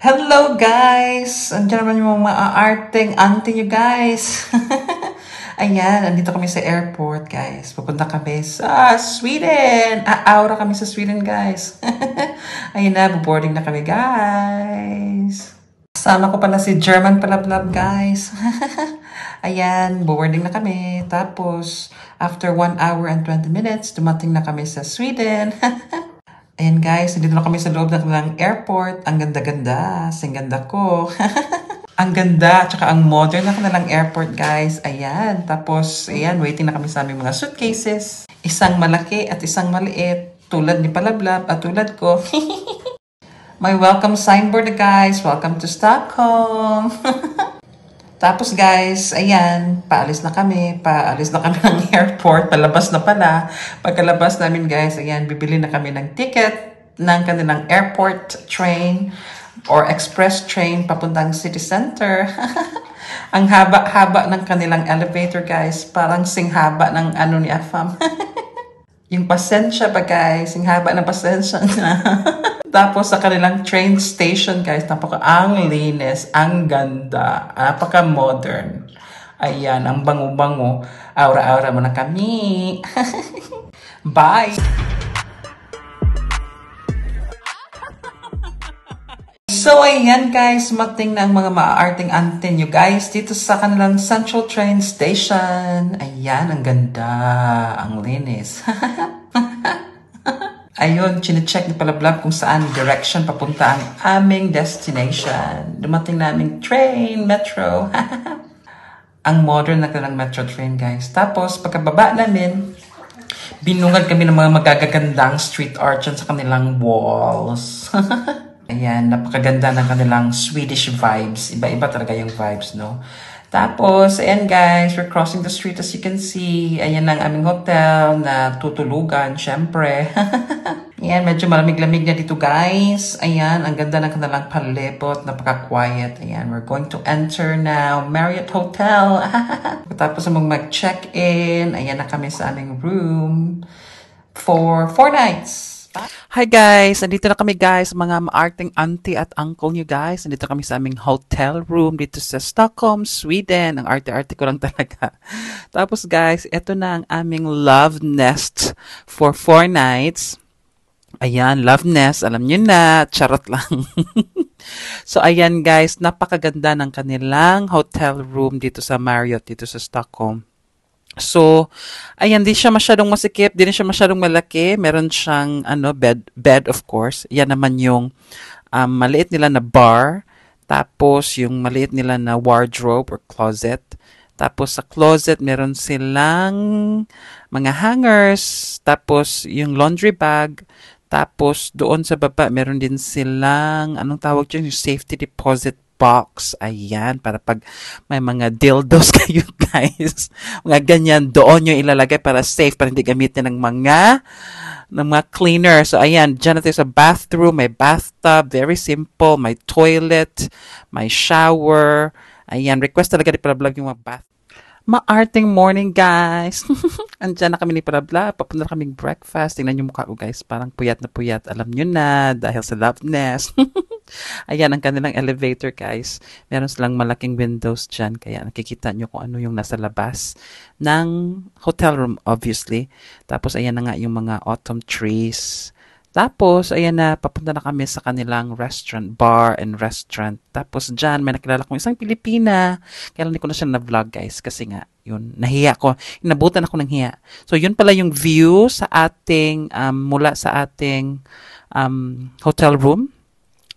Hello guys! Andiyan naman yung mga arting auntie nyo guys. Ayan, andito kami sa airport guys. Pupunta kami sa Sweden. Aura kami sa Sweden guys. Ayun na, boarding na kami guys. Kasama ko pala si German Palablab guys. Ayan, boarding na kami. Tapos, after 1 hour and 20 minutes, dumating na kami sa Sweden. Ayan guys, nandito na kami sa loob ng airport. Ang ganda-ganda. Sing ganda ko. Ang ganda, tsaka ang modern na kanilang airport guys. Ayan, tapos ayan, waiting na kami sa aming mga suitcases. Isang malaki at isang maliit. Tulad ni Palablab at tulad ko. May welcome signboard guys. Welcome to Stockholm. Tapos guys, ayan, paalis na kami ng airport, palabas na pala. Pagkalabas namin guys, ayan, bibili na kami ng ticket ng kanilang airport train or express train papuntang city center. Ang haba-haba ng kanilang elevator guys, parang singhaba ng ano ni Afam. Yung pasensya ba guys, yung haba ng pasensya na. Tapos sa kanilang train station guys, ang linis, ang ganda, napaka-modern. Ayan, ang bango-bango. Aura-aura mo na kami. Bye! So ayan guys, mating na ang mga maaarting auntie nyo guys dito sa kanilang Central Train Station. Ayan, ang ganda, ang linis. Ayun, chinecheck ni Palablab kung saan direction papunta ang aming destination. Dumating naming train, metro. Ang modern na kanilang metro train, guys. Tapos, pagkababa namin, binungad kami ng mga magagagandang street art sa kanilang walls. Ayan, napakaganda ng kanilang Swedish vibes. Iba-iba talaga yung vibes, no? Tapos, ayan guys, we're crossing the street as you can see. Ayan ang aming hotel na tutulugan, syempre. Ayan, medyo malamig-lamig na dito guys. Ayan, ang ganda ng kanilang palibot, napaka-quiet. Ayan, we're going to enter now Marriott Hotel. Tapos mag-check-in, ayan na kami sa aming room for 4 nights. Hi guys! Nandito na kami guys, mga maarting auntie at uncle nyo guys. Nandito kami sa aming hotel room dito sa Stockholm, Sweden. Ang arte-arte ko lang talaga. Tapos guys, ito na ang aming love nest for 4 nights. Ayan, love nest. Alam nyo na, charot lang. So ayan guys, napakaganda ng kanilang hotel room dito sa Marriott, dito sa Stockholm. So, ayan, di siya masyadong masikip, di siya masyadong malaki. Meron siyang bed of course. Yan naman yung maliit nila na bar. Tapos yung maliit nila na wardrobe or closet. Tapos sa closet meron silang mga hangers. Tapos yung laundry bag. Tapos doon sa baba meron din silang anong tawag dyan, yung safety deposit box. Ayan, para pag may mga dildos kayo guys, mga ganyan, doon nyo ilalagay para safe, para hindi gamitin ng mga cleaner. So ayan, dyan natin sa bathroom, may bathtub, very simple, may toilet, may shower. Ayan, request talaga ni Palablab yung mga bath. Maarting morning, guys. Andyan na kami ni Palablab. Papunta na kaming breakfast. Tingnan yung mukha ko, guys. Parang puyat na puyat. Alam nyo na, dahil sa love nest. Ayan, ang kanilang elevator, guys. Meron silang malaking windows dyan. Kaya nakikita nyo kung ano yung nasa labas ng hotel room, obviously. Tapos, ayan na nga yung mga autumn trees. Tapos, ayan na, papunta na kami sa kanilang restaurant, bar and restaurant. Tapos, dyan, may nakilala kong isang Pilipina. Kaya hindi ko na siya na-vlog, guys. Kasi nga, yun, nahiya ko. Inabutan ako ng hiya. So, yun pala yung view sa ating, mula sa ating hotel room.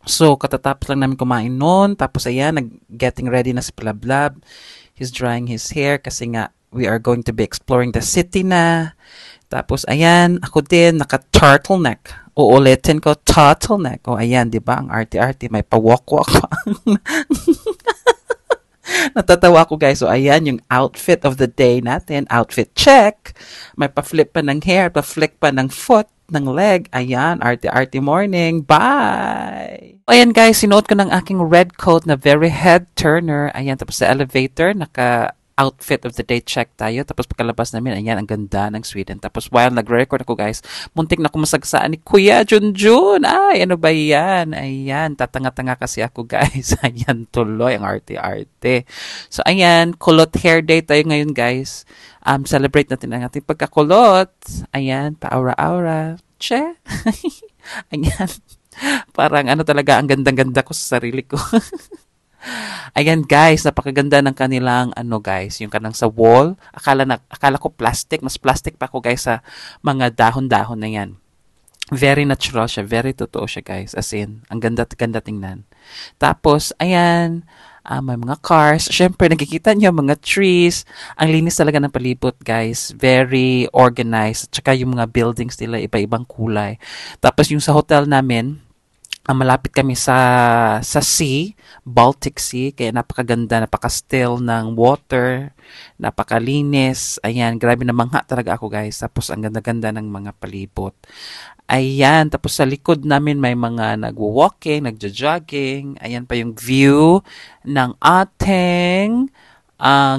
So, katatapos lang namin kumain noon. Tapos, ayan, getting ready na si Palablab. He's drying his hair kasi nga, we are going to be exploring the city na. Tapos, ayan, ako din, naka-turtleneck. Uulitin ko, turtleneck. O, ayan, di ba? Ang arte-arte, may pawok-wok pa. Natatawa ako, guys. So, ayan, yung outfit of the day natin. Outfit check. May pa-flip pa ng hair, pa-flick pa ng foot, ng leg. Ayan, arte-arte morning. Bye! Ayan, guys, sinuot ko ng aking red coat na very head turner. Ayan, tapos sa elevator, outfit of the day check tayo. Tapos pagkalabas namin, ayan, ang ganda ng Sweden. Tapos while nagre-record ako guys, muntik na kumasagsaan ni Kuya Junjun. Ay, ano ba yan? Ayan, tatanga-tanga kasi ako guys. Ayan, tuloy ang arte-arte. So ayan, kulot hair day tayo ngayon guys. Celebrate natin ang ating pagkakulot. Ayan, pa-aura-aura. Che. Ayan. Parang ano talaga, ang gandang-ganda ko sa sarili ko. Ayan guys, napakaganda ng kanilang ano guys, yung kanang sa wall. Akala ko plastic, mas plastic pa ako guys sa mga dahon-dahon na yan. Very natural siya, very totoo siya guys. As in, ang ganda tingnan. Tapos, ayan, may mga cars. Siyempre, nakikita niyo mga trees. Ang linis talaga ng palibot guys. Very organized. At saka yung mga buildings nila, iba-ibang kulay. Tapos yung sa hotel namin, malapit kami sa sea, Baltic Sea, kaya napakaganda, napaka-still ng water, napakalinis. Ayan, grabe na mangha talaga ako guys. Tapos ang ganda-ganda ng mga palibot. Ayan, tapos sa likod namin may mga nagwo-walking, nagjo-jogging. Ayan pa yung view ng ating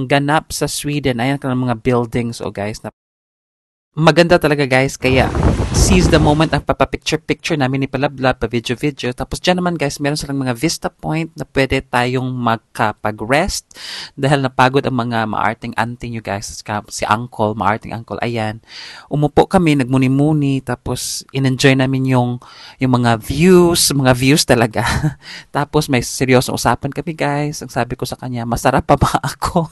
ganap sa Sweden. Ayan ka ng mga buildings guys. Maganda talaga guys, kaya seize the moment ang papapicture-picture namin ni Palablab, pa-video-video. Tapos dyan naman guys, meron silang mga vista point na pwede tayong magkapag-rest dahil napagod ang mga maarting auntie nyo guys. Si uncle, maarting uncle, ayan. Umupo kami, nagmuni-muni, tapos in-enjoy namin yung mga views talaga. Tapos may seryosong usapan kami guys. Ang sabi ko sa kanya, masarap pa ba ako?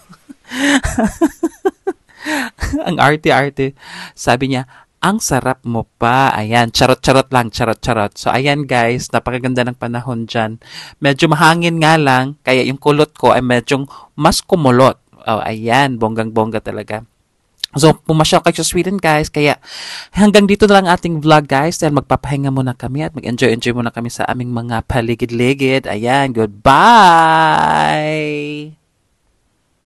Ang arte-arte. Sabi niya, ang sarap mo pa. Ayan, charot-charot lang, charot-charot. So, ayan guys, napakaganda ng panahon dyan. Medyo mahangin nga lang, kaya yung kulot ko ay medyo mas kumulot. Oh, ayan, bonggang-bongga talaga. So, pumasyal kayo sa Sweden guys, kaya hanggang dito na lang ating vlog guys dahil magpapahinga muna kami at mag-enjoy muna kami sa aming mga paligid-ligid. Ayan, goodbye!